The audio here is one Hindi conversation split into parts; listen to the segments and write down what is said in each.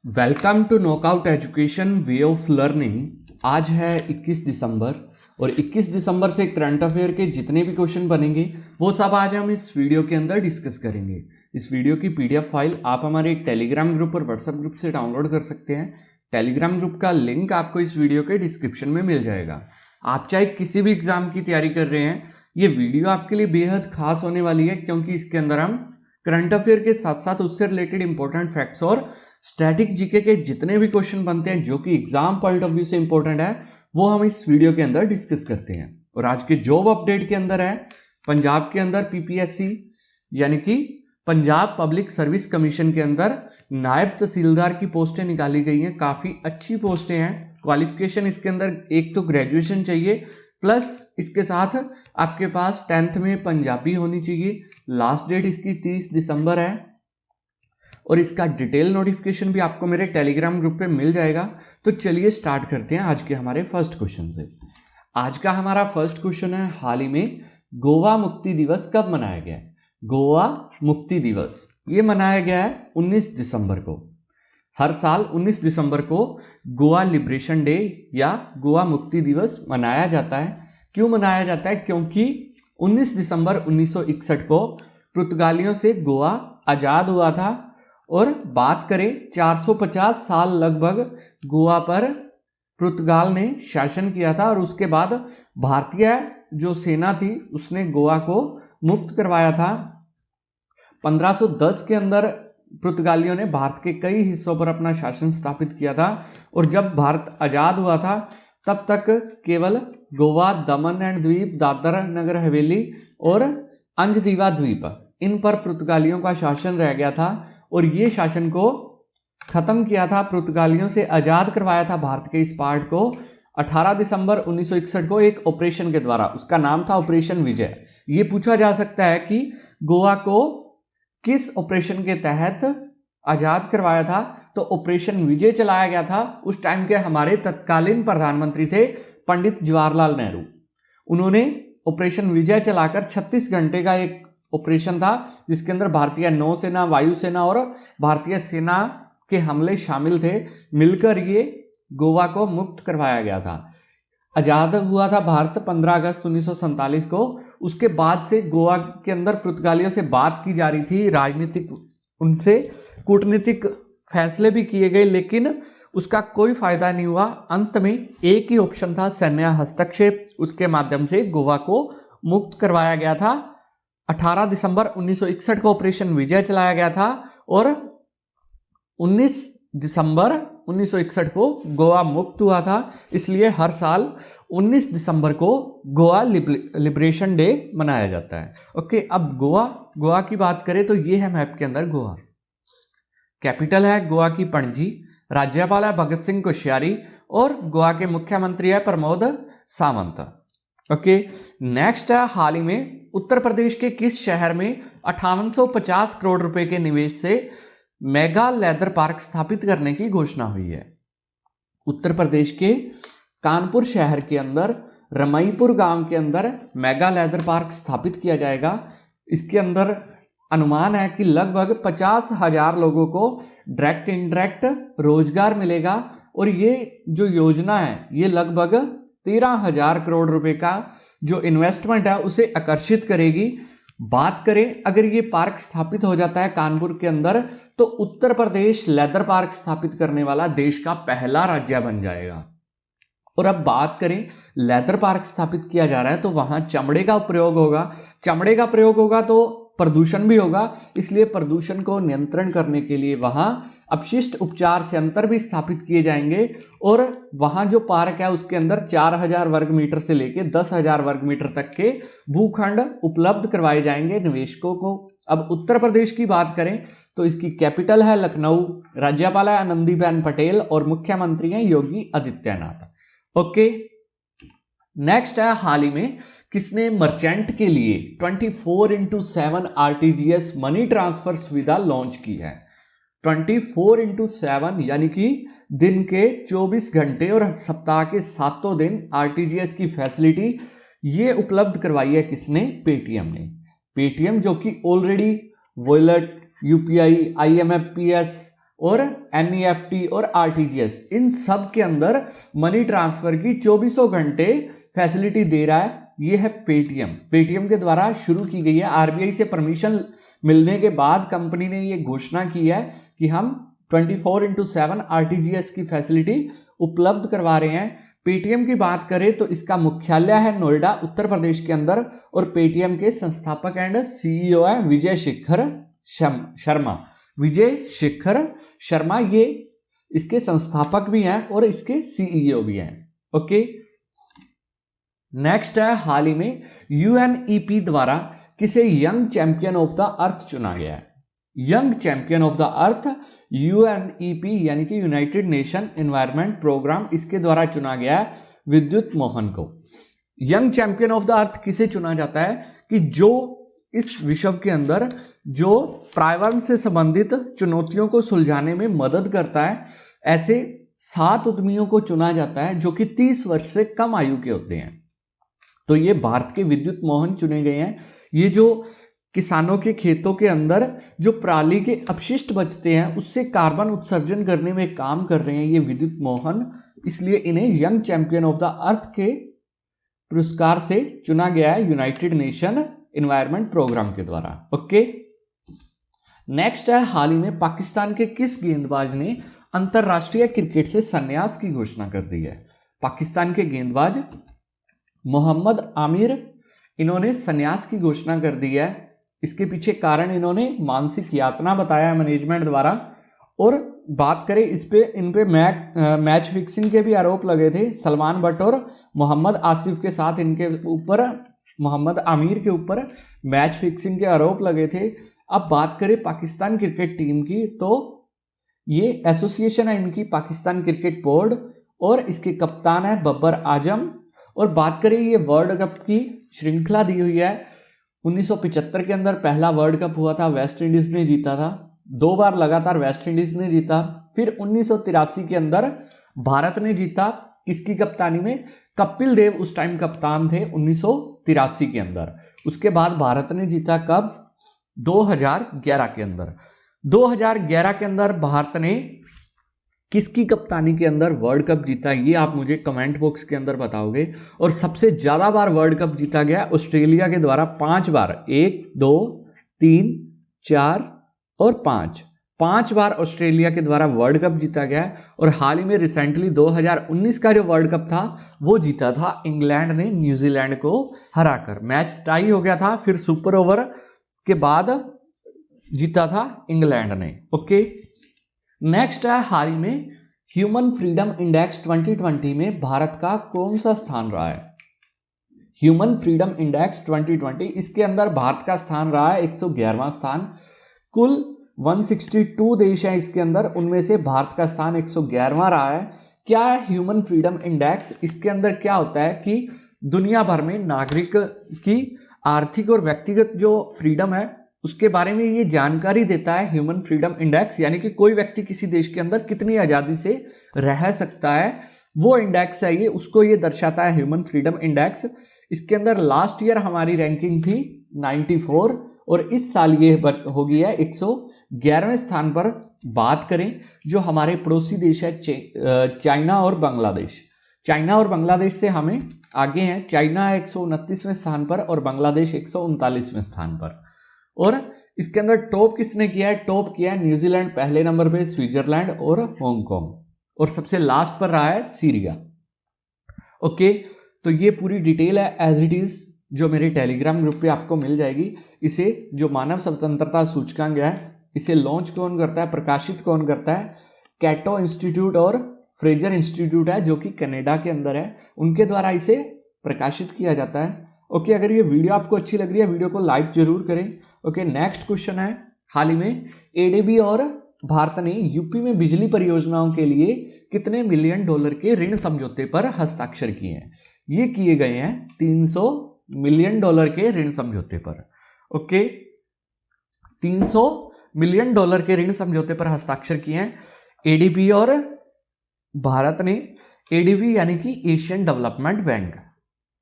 Welcome to Knockout Education way of learning. आज है 21 दिसंबर और 21 दिसंबर से करंट अफेयर के जितने भी क्वेश्चन बनेंगे वो सब आज हम इस वीडियो के अंदर डिस्कस करेंगे। इस वीडियो की पीडीएफ फाइल आप हमारे टेलीग्राम ग्रुप और व्हाट्सएप ग्रुप से डाउनलोड कर सकते हैं। टेलीग्राम ग्रुप का लिंक आपको इस वीडियो के डिस्क्रिप्शन में मिल जाएगा। आप चाहे किसी भी एग्जाम की तैयारी कर रहे हैं, ये वीडियो आपके लिए बेहद खास होने वाली है, क्योंकि इसके अंदर हम करंट अफेयर के साथ साथ उससे रिलेटेड इंपॉर्टेंट फैक्ट्स और स्टैटिक जीके के जितने भी क्वेश्चन बनते हैं जो कि एग्जाम पॉइंट ऑफ व्यू से इंपॉर्टेंट है, वो हम इस वीडियो के अंदर डिस्कस करते हैं। और आज के जॉब अपडेट के अंदर है, पंजाब के अंदर पीपीएससी यानी कि पंजाब पब्लिक सर्विस कमीशन के अंदर नायब तहसीलदार की पोस्टें निकाली गई हैं। काफ़ी अच्छी पोस्टें हैं। क्वालिफिकेशन इसके अंदर एक तो ग्रेजुएशन चाहिए, प्लस इसके साथ आपके पास 10th में पंजाबी होनी चाहिए। लास्ट डेट इसकी 30 दिसंबर है और इसका डिटेल नोटिफिकेशन भी आपको मेरे टेलीग्राम ग्रुप पे मिल जाएगा। तो चलिए स्टार्ट करते हैं आज के हमारे फर्स्ट क्वेश्चन से। आज का हमारा फर्स्ट क्वेश्चन है, हाल ही में गोवा मुक्ति दिवस कब मनाया गया है? गोवा मुक्ति दिवस ये मनाया गया है 19 दिसंबर को। हर साल 19 दिसंबर को गोवा लिबरेशन डे या गोवा मुक्ति दिवस मनाया जाता है। क्यों मनाया जाता है? क्योंकि 19 दिसंबर 1961 को पुर्तगालियों से गोवा आज़ाद हुआ था। और बात करें 450 साल लगभग गोवा पर पुर्तगाल ने शासन किया था और उसके बाद भारतीय जो सेना थी उसने गोवा को मुक्त करवाया था। 1510 के अंदर पुर्तगालियों ने भारत के कई हिस्सों पर अपना शासन स्थापित किया था और जब भारत आज़ाद हुआ था तब तक केवल गोवा, दमन एंड द्वीप, दादरा नगर हवेली और अंजदीवा द्वीप, इन पर पुर्तगालियों का शासन रह गया था। और ये शासन को खत्म किया था, पुर्तगालियों से आज़ाद करवाया था भारत के इस पार्ट को 18 दिसंबर 1961 को एक ऑपरेशन के द्वारा। उसका नाम था ऑपरेशन विजय। ये पूछा जा सकता है कि गोवा को किस ऑपरेशन के तहत आज़ाद करवाया था? तो ऑपरेशन विजय चलाया गया था। उस टाइम के हमारे तत्कालीन प्रधानमंत्री थे पंडित जवाहरलाल नेहरू। उन्होंने ऑपरेशन विजय चलाकर 36 घंटे का एक ऑपरेशन था जिसके अंदर भारतीय नौसेना, वायुसेना और भारतीय सेना के हमले शामिल थे। मिलकर ये गोवा को मुक्त करवाया गया था। आज़ाद हुआ था भारत 15 अगस्त 1947 को। उसके बाद से गोवा के अंदर पुर्तगालियों से बात की जा रही थी, राजनीतिक उनसे कूटनीतिक फैसले भी किए गए, लेकिन उसका कोई फायदा नहीं हुआ। अंत में एक ही ऑप्शन था, सैन्य हस्तक्षेप। उसके माध्यम से गोवा को मुक्त करवाया गया था। 18 दिसंबर 1961 को ऑपरेशन विजय चलाया गया था और 19 दिसंबर 1961 को गोवा मुक्त हुआ था। इसलिए हर साल 19 दिसंबर को गोवा लिबरेशन डे मनाया जाता है। ओके, अब गोवा की बात करें तो ये है मैप के अंदर गोवा। कैपिटल है गोवा की पणजी, राज्यपाल है भगत सिंह कोश्यारी और गोवा के मुख्यमंत्री है प्रमोद सावंत। ओके, नेक्स्ट है, हाल ही में उत्तर प्रदेश के किस शहर में 5850 करोड़ रुपए के निवेश से मेगा लेदर पार्क स्थापित करने की घोषणा हुई है? उत्तर प्रदेश के कानपुर शहर के अंदर रमईपुर गांव के अंदर मेगा लेदर पार्क स्थापित किया जाएगा। इसके अंदर अनुमान है कि लगभग 50,000 लोगों को डायरेक्ट इनडायरेक्ट रोजगार मिलेगा और ये जो योजना है ये लगभग 13,000 करोड़ रुपए का जो इन्वेस्टमेंट है उसे आकर्षित करेगी। बात करें, अगर ये पार्क स्थापित हो जाता है कानपुर के अंदर तो उत्तर प्रदेश लेदर पार्क स्थापित करने वाला देश का पहला राज्य बन जाएगा। और अब बात करें, लेदर पार्क स्थापित किया जा रहा है तो वहां चमड़े का प्रयोग होगा। चमड़े का प्रयोग होगा तो प्रदूषण भी होगा, इसलिए प्रदूषण को नियंत्रण करने के लिए वहां अपशिष्ट उपचार संयंत्र भी स्थापित किए जाएंगे। और वहां जो पार्क है उसके अंदर 4000 वर्ग मीटर से लेकर 10,000 वर्ग मीटर तक के भूखंड उपलब्ध करवाए जाएंगे निवेशकों को। अब उत्तर प्रदेश की बात करें तो इसकी कैपिटल है लखनऊ, राज्यपाल है आनंदीबेन पटेल और मुख्यमंत्री हैं योगी आदित्यनाथ। ओके, नेक्स्ट है, हाल ही में किसने मर्चेंट के लिए 24/7 आरटीजीएस मनी ट्रांसफर सुविधा लॉन्च की है? 24/7 यानी कि दिन के 24 घंटे और सप्ताह के 7 दिन आरटीजीएस की फैसिलिटी ये उपलब्ध करवाई है किसने? पेटीएम ने। पेटीएम जो कि ऑलरेडी वॉलेट, यूपीआई, आईएमएपीएस और NEFT और RTGS, इन सब के अंदर मनी ट्रांसफर की 24 घंटे फैसिलिटी दे रहा है ये है पेटीएम। पेटीएम के द्वारा शुरू की गई है। RBI से परमिशन मिलने के बाद कंपनी ने ये घोषणा की है कि हम 24/7 RTGS की फैसिलिटी उपलब्ध करवा रहे हैं। पेटीएम की बात करें तो इसका मुख्यालय है नोएडा, उत्तर प्रदेश के अंदर, और पेटीएम के संस्थापक एंड CEO है विजय शेखर शर्मा। विजय शेखर शर्मा ये इसके संस्थापक भी हैं और इसके CEO भी हैं। ओके, नेक्स्ट है, हाल ही में UNEP द्वारा किसे young champion of the earth चुना गया है? Young champion of the earth UNEP यानी कि यूनाइटेड नेशन एनवायरनमेंट प्रोग्राम, इसके द्वारा चुना गया है विद्युत मोहन को। Young champion of the earth किसे चुना जाता है कि जो इस विश्व के अंदर जो पर्यावरण से संबंधित चुनौतियों को सुलझाने में मदद करता है, ऐसे 7 उद्यमियों को चुना जाता है जो कि 30 वर्ष से कम आयु के होते हैं। तो ये भारत के विद्युत मोहन चुने गए हैं। ये जो किसानों के खेतों के अंदर जो पराली के अपशिष्ट बचते हैं उससे कार्बन उत्सर्जन करने में काम कर रहे हैं ये विद्युत मोहन, इसलिए इन्हें young champion of the earth के पुरस्कार से चुना गया है यूनाइटेड नेशन एनवायरनमेंट प्रोग्राम के द्वारा। ओके, नेक्स्ट है, हाल ही में पाकिस्तान के किस गेंदबाज ने अंतरराष्ट्रीय क्रिकेट से संन्यास की घोषणा कर दी है? पाकिस्तान के गेंदबाज मोहम्मद आमिर, इन्होंने संन्यास की घोषणा कर दी है। इसके पीछे कारण इन्होंने मानसिक यातना बताया मैनेजमेंट द्वारा। और बात करें इन पे मैच फिक्सिंग के भी आरोप लगे थे। सलमान बट और मोहम्मद आसिफ के साथ इनके ऊपर, मोहम्मद आमिर के ऊपर मैच फिक्सिंग के आरोप लगे थे। अब बात करें पाकिस्तान क्रिकेट टीम की, तो ये एसोसिएशन है इनकी पाकिस्तान क्रिकेट बोर्ड, और इसके कप्तान है बब्बर आजम। और बात करें ये वर्ल्ड कप की श्रृंखला दी हुई है। 1975 के अंदर पहला वर्ल्ड कप हुआ था, वेस्ट इंडीज ने जीता था। 2 बार लगातार वेस्ट इंडीज ने जीता। फिर 1983 के अंदर भारत ने जीता। किसकी कप्तानी में? कपिल देव उस टाइम कप्तान थे 1983 के अंदर। उसके बाद भारत ने जीता कब? 2011 के अंदर। 2011 के अंदर भारत ने किसकी कप्तानी के अंदर वर्ल्ड कप जीता, ये आप मुझे कमेंट बॉक्स के अंदर बताओगे। और सबसे ज्यादा बार वर्ल्ड कप जीता गया ऑस्ट्रेलिया के द्वारा 5 बार, 1, 2, 3, 4 और 5 बार ऑस्ट्रेलिया के द्वारा वर्ल्ड कप जीता गया है। और हाल ही में रिसेंटली 2019 का जो वर्ल्ड कप था वो जीता था इंग्लैंड ने न्यूजीलैंड को हराकर। मैच टाई हो गया था, फिर सुपर ओवर के बाद जीता था इंग्लैंड ने। ओके, नेक्स्ट है, हाल ही में ह्यूमन फ्रीडम इंडेक्स 2020 में भारत का कौन सा स्थान रहा है? ह्यूमन फ्रीडम इंडेक्स 2020, इसके अंदर भारत का स्थान रहा है 111वां स्थान। कुल 162 देश हैं इसके अंदर, उनमें से भारत का स्थान 111वां रहा है। क्या है ह्यूमन फ्रीडम इंडेक्स? इसके अंदर क्या होता है कि दुनिया भर में नागरिक की आर्थिक और व्यक्तिगत जो फ्रीडम है उसके बारे में ये जानकारी देता है ह्यूमन फ्रीडम इंडेक्स, यानी कि कोई व्यक्ति किसी देश के अंदर कितनी आज़ादी से रह सकता है, वो इंडेक्स है ये, उसको ये दर्शाता है ह्यूमन फ्रीडम इंडेक्स। इसके अंदर लास्ट ईयर हमारी रैंकिंग थी 94 और इस साल ये होगी है 111वें स्थान पर। बात करें जो हमारे पड़ोसी देश है चाइना और बांग्लादेश, चाइना और बांग्लादेश से हमें आगे हैं। चाइना 129वें स्थान पर और बांग्लादेश 139वें स्थान पर। और इसके अंदर टॉप किसने किया है? टॉप किया है न्यूजीलैंड पहले नंबर पे, स्विट्जरलैंड और हांगकांग, और सबसे लास्ट पर रहा है सीरिया। ओके, तो ये पूरी डिटेल है एज इट इज जो मेरे टेलीग्राम ग्रुप पे आपको मिल जाएगी। इसे जो मानव स्वतंत्रता सूचकांक है इसे लॉन्च कौन करता है, प्रकाशित कौन करता है? कैटो इंस्टीट्यूट और फ्रेजर इंस्टीट्यूट है जो कि कनाडा के अंदर है, उनके द्वारा इसे प्रकाशित किया जाता है। ओके, अगर ये वीडियो आपको अच्छी लग रही है वीडियो को लाइक जरूर करें। ओके, नेक्स्ट क्वेश्चन है, हाल ही में एडीबी और भारत ने यूपी में बिजली परियोजनाओं के लिए कितने $1 मिलियन के ऋण समझौते पर हस्ताक्षर किए हैं? ये किए गए हैं $300 मिलियन के ऋण समझौते पर। ओके, $300 मिलियन के ऋण समझौते पर हस्ताक्षर किए हैं एडीबी और भारत ने। एडीबी यानी कि एशियन डेवलपमेंट बैंक,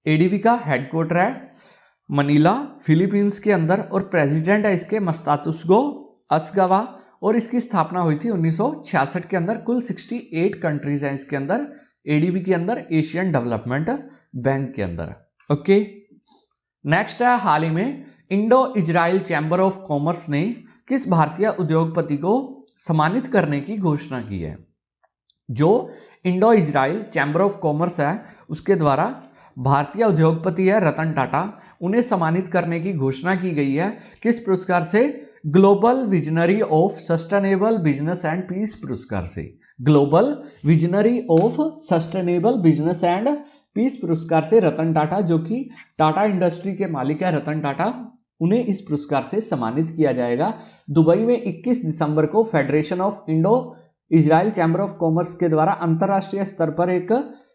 एडीबी का हेडक्वार्टर है मनीला, फिलीपींस के अंदर, और प्रेसिडेंट है इसके मस्तातुस्गो असगावा, और इसकी स्थापना हुई थी 1966 के अंदर। कुल 68 कंट्रीज हैं इसके अंदर, एडीबी के अंदर, एशियन डेवलपमेंट बैंक के अंदर। ओके, नेक्स्ट है, हाल ही में Indo Israel chamber of commerce ने किस भारतीय उद्योगपति को सम्मानित करने की घोषणा की है? जो Indo Israel chamber of commerce है उसके द्वारा भारतीय उद्योगपति है रतन टाटा, उन्हें सम्मानित करने की घोषणा की गई है। किस पुरस्कार से? Global visionary of sustainable business and peace पुरस्कार से। Global visionary of sustainable business and peace पुरस्कार से रतन टाटा, जो कि टाटा इंडस्ट्री के मालिक है रतन टाटा, उन्हें इस पुरस्कार से सम्मानित किया जाएगा। दुबई में 21 दिसंबर को federation of Indo Israel chamber of commerce के द्वारा अंतरराष्ट्रीय स्तर पर एक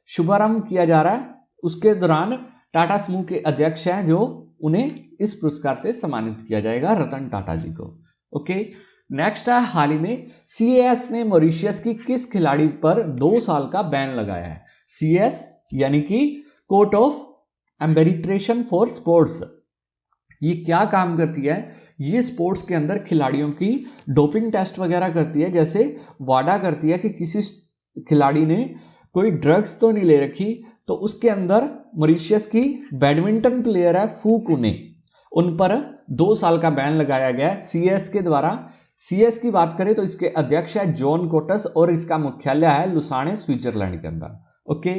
शुभारंभ किया जा रहा है। उसके दौरान टाटा समूह के अध्यक्ष हैं जो उन्हें इस पुरस्कार से सम्मानित किया जाएगा, रतन टाटा जी को। ओके, नेक्स्ट है, हाल ही में सीएस ने मॉरिशस की किस खिलाड़ी पर 2 साल का बैन लगाया है? सीएस यानी कि court of arbitration for sports, ये क्या काम करती है? ये स्पोर्ट्स के अंदर खिलाड़ियों की डोपिंग टेस्ट वगैरह करती है। जैसे वाडा करती है कि किसी खिलाड़ी ने कोई ड्रग्स तो नहीं ले रखी, तो उसके अंदर मॉरिशस की बैडमिंटन प्लेयर है फू कुने, उन पर 2 साल का बैन लगाया गया है सीएस के द्वारा। सीएस की बात करें तो इसके अध्यक्ष है जॉन कोटस और इसका मुख्यालय है लुसाने, स्विट्जरलैंड के अंदर। ओके,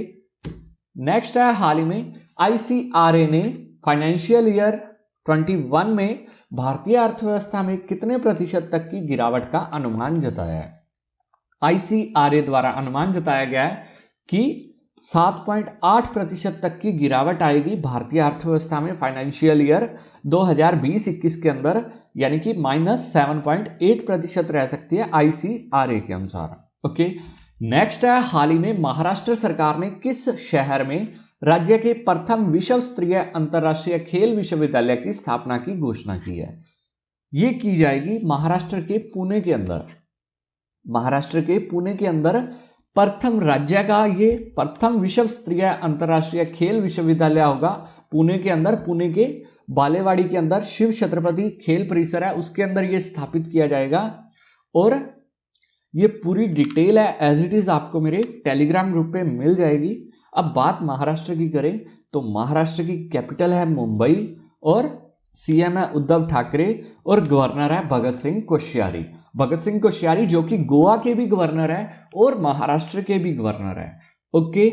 नेक्स्ट है, हाल ही में आईसीआरए ने फाइनेंशियल ईयर 21 में भारतीय अर्थव्यवस्था में कितने प्रतिशत तक की गिरावट का अनुमान जताया है? आईसीआरए द्वारा अनुमान जताया गया है कि 7.8% तक की गिरावट आएगी भारतीय अर्थव्यवस्था में फाइनेंशियल ईयर 2020-21 के अंदर, यानी कि -7.8% रह सकती है आईसीआरए के अनुसार। ओके, नेक्स्ट है, हाल ही में महाराष्ट्र सरकार ने किस शहर में राज्य के प्रथम विश्व स्तरीय अंतरराष्ट्रीय खेल विश्वविद्यालय की स्थापना की घोषणा की है? ये की जाएगी महाराष्ट्र के पुणे के अंदर। महाराष्ट्र के पुणे के अंदर प्रथम राज्य का ये प्रथम विश्व स्तरीय अंतरराष्ट्रीय खेल विश्वविद्यालय होगा पुणे के अंदर। पुणे के बालेवाड़ी के अंदर शिव छत्रपति खेल परिसर है, उसके अंदर ये स्थापित किया जाएगा। और ये पूरी डिटेल है एज इट इज आपको मेरे टेलीग्राम ग्रुप पे मिल जाएगी। अब बात महाराष्ट्र की करें तो महाराष्ट्र की कैपिटल है मुंबई और सीएम है उद्धव ठाकरे और गवर्नर है भगत सिंह कोश्यारी। भगत सिंह कोश्यारी जो कि गोवा के भी गवर्नर है और महाराष्ट्र के भी गवर्नर है। ओके,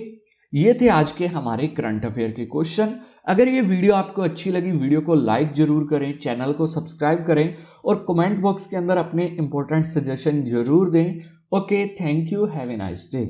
ये थे आज के हमारे करंट अफेयर के क्वेश्चन। अगर ये वीडियो आपको अच्छी लगी, वीडियो को लाइक जरूर करें, चैनल को सब्सक्राइब करें और कमेंट बॉक्स के अंदर अपने इंपॉर्टेंट सजेशन जरूर दें। Okay, thank you, have a nice day.